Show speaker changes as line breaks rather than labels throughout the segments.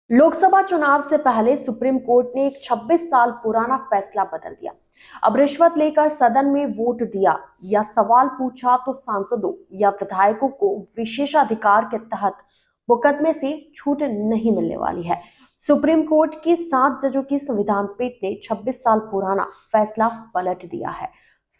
लोकसभा चुनाव से पहले सुप्रीम कोर्ट ने एक 26 साल पुराना फैसला बदल दिया। अब रिश्वत लेकर सदन में वोट दिया या सवाल पूछा तो सांसदों या विधायकों को विशेषाधिकार के तहत मुकदमे से छूट नहीं मिलने वाली है। सुप्रीम कोर्ट की 7 जजों की संविधान पीठ ने 26 साल पुराना फैसला पलट दिया है।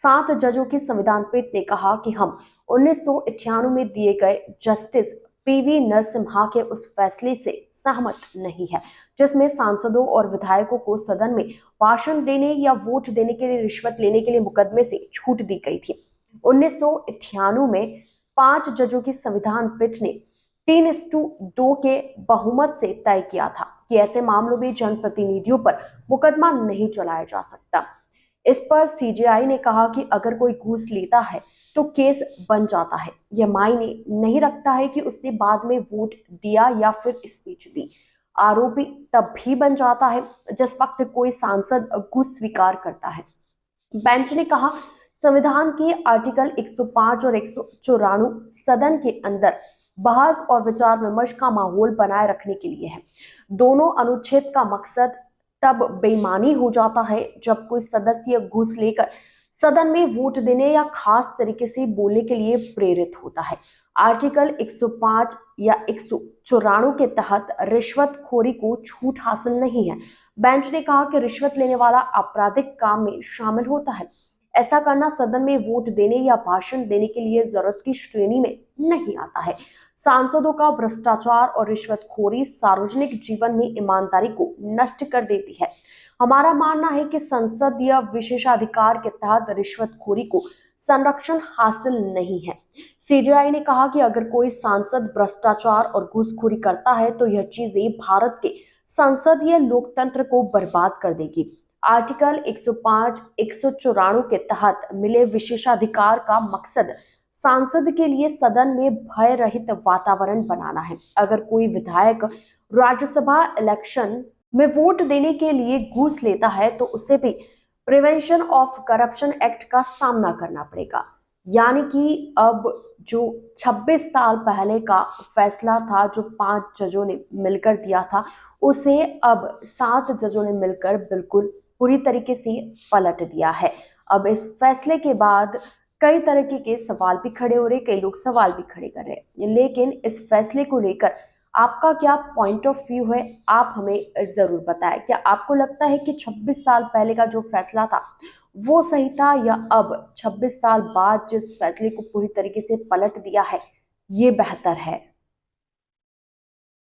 7 जजों की संविधान पीठ ने कहा कि हम 1998 में दिए गए जस्टिस पीवी नरसिम्हा के उस फैसले से सहमत नहीं है, जिसमें सांसदों और विधायकों को सदन में भाषण देने या वोट देने के लिए रिश्वत लेने के लिए मुकदमे से छूट दी गई थी। 1998 में 5 जजों की संविधान पीठ ने 3:2 के बहुमत से तय किया था कि ऐसे मामलों में जनप्रतिनिधियों पर मुकदमा नहीं चलाया जा सकता। इस पर सीजेआई ने कहा कि अगर कोई घूस लेता है तो केस बन जाता है। यह मायने नहीं रखता है कि उसने बाद में वोट दिया या फिर स्पीच दी। आरोपी तब भी बन जाता है जिस वक्त कोई सांसद घूस स्वीकार करता है। बेंच ने कहा, संविधान के आर्टिकल 105 और 194 सदन के अंदर बहस और विचार विमर्श का माहौल बनाए रखने के लिए है। दोनों अनुच्छेद का मकसद तब बेईमानी हो जाता है जब कोई सदस्य घूस लेकर सदन में वोट देने या खास तरीके से बोलने के लिए प्रेरित होता है। आर्टिकल 105 या 194 के तहत रिश्वतखोरी को छूट हासिल नहीं है। बेंच ने कहा कि रिश्वत लेने वाला आपराधिक काम में शामिल होता है। ऐसा करना सदन में वोट देने या भाषण देने के लिए जरूरत की श्रेणी में नहीं आता है। सांसदों का भ्रष्टाचार और रिश्वतखोरी सार्वजनिक जीवन में ईमानदारी को नष्ट कर देती है। हमारा मानना है कि संसद या विशेषाधिकार के तहत रिश्वतखोरी को संरक्षण हासिल नहीं है। सीजेआई ने कहा कि अगर कोई सांसद भ्रष्टाचार और घूसखोरी करता है तो यह चीजें भारत के संसदीय लोकतंत्र को बर्बाद कर देगी। आर्टिकल 105, 194 के तहत मिले विशेषाधिकार का मकसद सांसद के लिए सदन में भय रहित वातावरण बनाना है। अगर कोई विधायक राज्यसभा इलेक्शन में वोट देने के लिए घूस लेता है तो उसे भी प्रिवेंशन ऑफ करप्शन एक्ट का सामना करना पड़ेगा। यानी कि अब जो 26 साल पहले का फैसला था जो 5 जजों ने मिलकर दिया था, उसे अब 7 जजों ने मिलकर बिल्कुल पूरी तरीके से पलट दिया है। अब इस फैसले के बाद कई तरीके के सवाल भी खड़े हो रहे, कई लोग सवाल भी खड़े कर रहे हैं, लेकिन इस फैसले को लेकर आपका क्या पॉइंट ऑफ व्यू है, आप हमें जरूर बताएं। क्या आपको लगता है कि 26 साल पहले का जो फैसला था वो सही था, या अब 26 साल बाद जिस फैसले को पूरी तरीके से पलट दिया है ये बेहतर है?